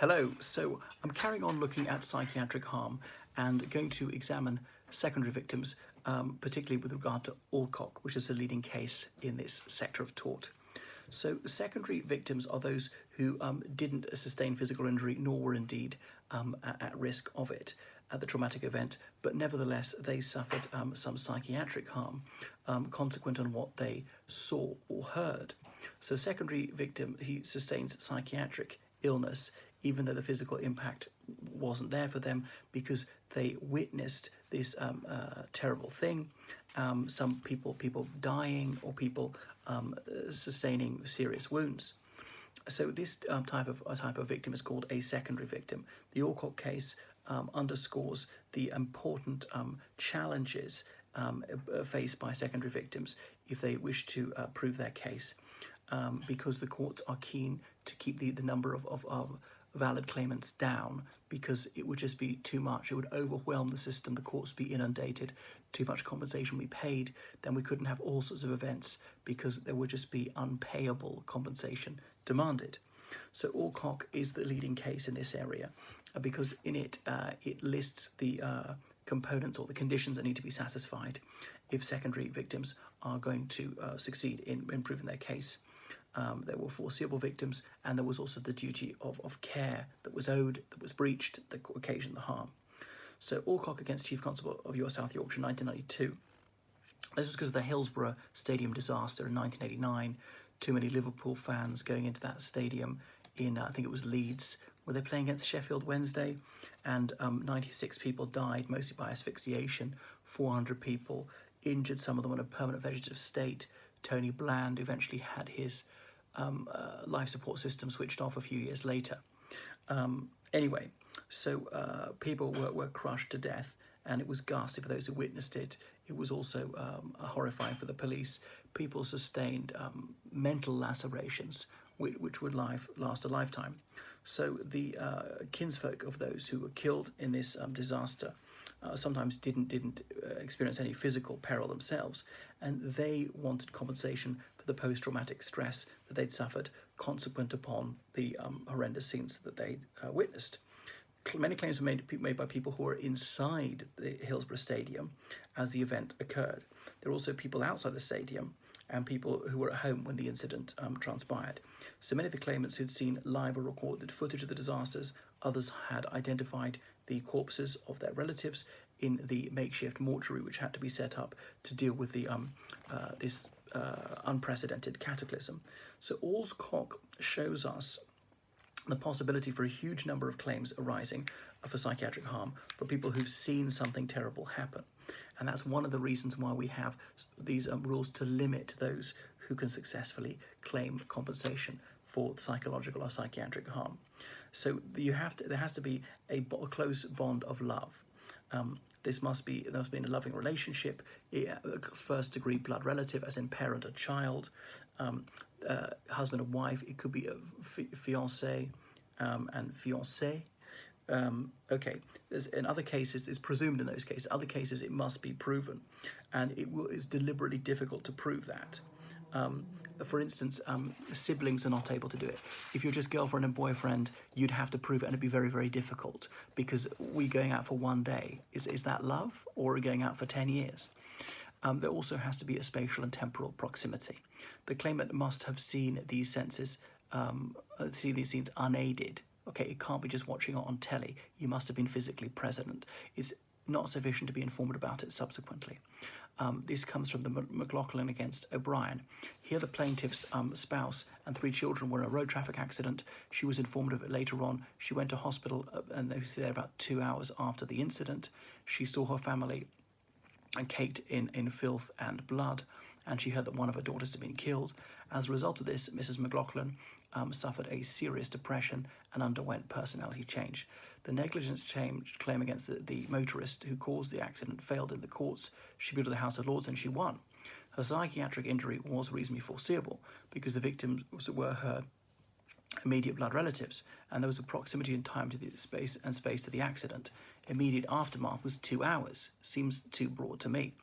Hello, so I'm carrying on looking at psychiatric harm and going to examine secondary victims, particularly with regard to Alcock, which is a leading case in this sector of tort. So secondary victims are those who didn't sustain physical injury nor were indeed at risk of it at the traumatic event, but nevertheless they suffered some psychiatric harm consequent on what they saw or heard. So secondary victim, he sustains psychiatric illness even though the physical impact wasn't there for them because they witnessed this terrible thing. Some people dying or people sustaining serious wounds. So this type of victim is called a secondary victim. The Alcock case underscores the important challenges faced by secondary victims if they wish to prove their case, because the courts are keen to keep the number of valid claimants down, because it would just be too much. It would overwhelm the system. The courts would be inundated. Too much compensation would be paid. Then we couldn't have all sorts of events because there would just be unpayable compensation demanded. So Alcock is the leading case in this area because in it it lists the components or the conditions that need to be satisfied if secondary victims are going to succeed in proving their case. There were foreseeable victims, and there was also the duty of care that was owed, that was breached, that occasioned the harm. So Alcock against Chief Constable of US South Yorkshire, 1992. This was because of the Hillsborough Stadium disaster in 1989. Too many Liverpool fans going into that stadium in, I think it was Leeds, where they're playing against Sheffield Wednesday, and 96 people died, mostly by asphyxiation, 400 people injured, some of them in a permanent vegetative state. Tony Bland eventually had his life support system switched off a few years later. Anyway, so people were crushed to death, and it was ghastly for those who witnessed it. It was also horrifying for the police. People sustained mental lacerations, which would last a lifetime. So the kinsfolk of those who were killed in this disaster sometimes didn't experience any physical peril themselves, and they wanted compensation for the post-traumatic stress that they'd suffered consequent upon the horrendous scenes that they'd witnessed. Many claims were made by people who were inside the Hillsborough Stadium as the event occurred. There were also people outside the stadium and people who were at home when the incident transpired. So many of the claimants who'd seen live or recorded footage of the disasters, others had identified the corpses of their relatives in the makeshift mortuary which had to be set up to deal with the this unprecedented cataclysm. So Alcock shows us the possibility for a huge number of claims arising for psychiatric harm for people who've seen something terrible happen. And that's one of the reasons why we have these rules to limit those who can successfully claim compensation for psychological or psychiatric harm. So there has to be a close bond of love. There must be in a loving relationship, a first-degree blood relative, as in parent or child, husband and wife. It could be a fiancé and fiancée. In other cases, it's presumed in those cases. Other cases, it must be proven, and it's deliberately difficult to prove that. For instance, siblings are not able to do it. If you're just girlfriend and boyfriend, you'd have to prove it, and it'd be very, very difficult because we're going out for one day. Is that love, or are we going out for 10 years? There also has to be a spatial and temporal proximity. The claimant must have seen these scenes unaided. Okay, it can't be just watching it on telly. You must have been physically present. It's not sufficient to be informed about it subsequently. This comes from the McLaughlin against O'Brien. Here the plaintiff's spouse and 3 children were in a road traffic accident. She was informed of it later on. She went to hospital and they were there about 2 hours after the incident. She saw her family caked in filth and blood, and she heard that one of her daughters had been killed. As a result of this, Mrs. McLaughlin suffered a serious depression and underwent personality change. The negligence claim against the motorist who caused the accident failed in the courts. She appealed to the House of Lords and she won. Her psychiatric injury was reasonably foreseeable because the victims were her immediate blood relatives, and there was a proximity in time to the space to the accident. Immediate aftermath was 2 hours. Seems too broad to me.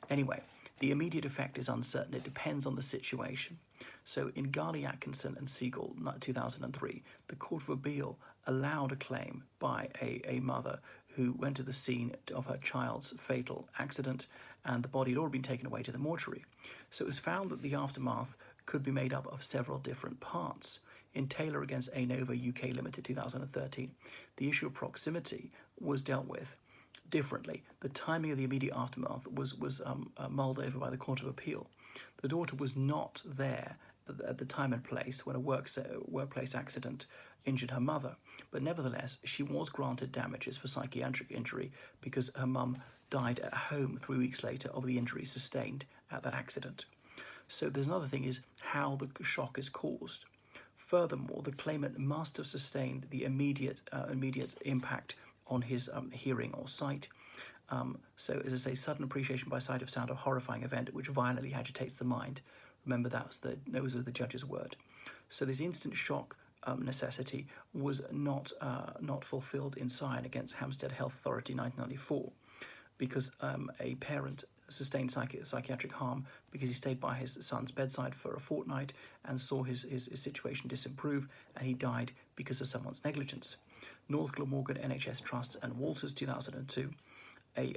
Anyway, The immediate effect is uncertain. It depends on the situation. So in Garley, Atkinson and Siegel, 2003, the Court of Appeal allowed a claim by a mother who went to the scene of her child's fatal accident, and the body had already been taken away to the mortuary. So it was found that the aftermath could be made up of several different parts. In Taylor against A. Nova UK Limited 2013, the issue of proximity was dealt with differently. The timing of the immediate aftermath was mulled over by the Court of Appeal. The daughter was not there at the time and place when a workplace accident injured her mother, but nevertheless she was granted damages for psychiatric injury because her mum died at home 3 weeks later of the injuries sustained at that accident. So there's another thing, is how the shock is caused. Furthermore, the claimant must have sustained the immediate impact on his hearing or sight. So, as I say, sudden appreciation by sight of sound, a horrifying event which violently agitates the mind. Remember, those are the judge's word. So this instant shock necessity was not fulfilled in Sion against Hampstead Health Authority 1994, because a parent sustained psychiatric harm because he stayed by his son's bedside for a fortnight and saw his situation disimprove, and he died because of someone's negligence. North Glamorgan NHS Trust and Walters 2002, a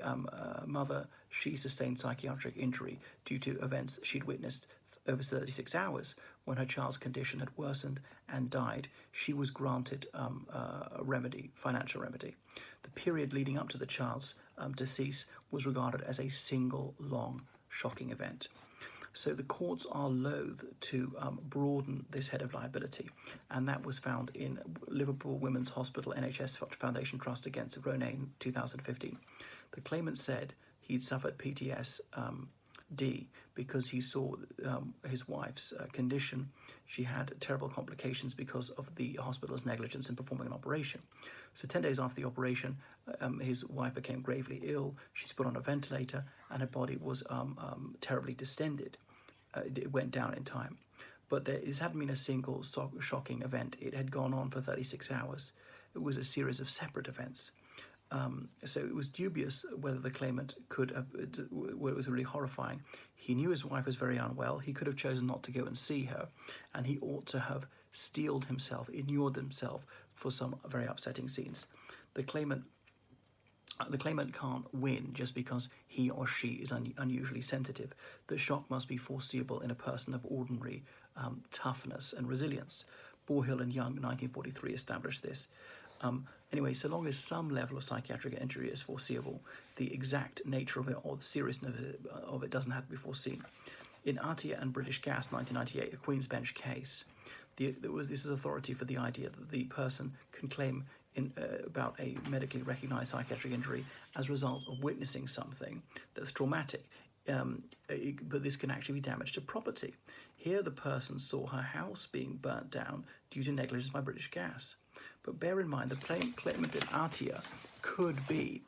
mother, she sustained psychiatric injury due to events she'd witnessed over 36 hours when her child's condition had worsened and died. She was granted a remedy, financial remedy. The period leading up to the child's decease was regarded as a single long shocking event. So the courts are loath to broaden this head of liability, and that was found in Liverpool Women's Hospital NHS Foundation Trust against Ronayne 2015. The claimant said he'd suffered PTSD because he saw his wife's condition. She had terrible complications because of the hospital's negligence in performing an operation. So 10 days after the operation, his wife became gravely ill. She's put on a ventilator, and her body was terribly distended. It went down in time. But this hadn't been a single shocking event. It had gone on for 36 hours. It was a series of separate events. So it was dubious whether the claimant could have, it was really horrifying. He knew his wife was very unwell. He could have chosen not to go and see her, and he ought to have steeled himself, inured himself for some very upsetting scenes. The claimant can't win just because he or she is unusually sensitive. The shock must be foreseeable in a person of ordinary toughness and resilience. Borehill and Young, 1943, established this. Anyway, so long as some level of psychiatric injury is foreseeable, the exact nature of it or the seriousness of it doesn't have to be foreseen. In Atiyah and British Gas, 1998, a Queen's Bench case, this is authority for the idea that the person can claim about a medically recognised psychiatric injury as a result of witnessing something that's traumatic, but this can actually be damage to property. Here the person saw her house being burnt down due to negligence by British Gas. But bear in mind, the claimant in Atiyah could be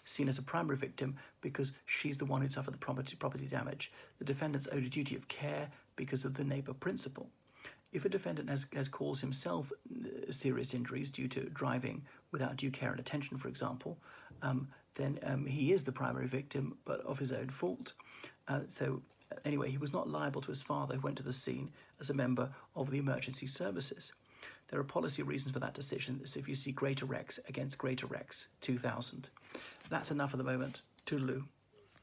seen as a primary victim because she's the one who suffered the property damage. The defendants owed a duty of care because of the neighbour principle. If a defendant has caused himself serious injuries due to driving without due care and attention, for example, then he is the primary victim, but of his own fault. So anyway, he was not liable to his father, who went to the scene as a member of the emergency services. There are policy reasons for that decision. So if you see Greater Rex against Greater Rex 2000. That's enough at the moment. Toodaloo.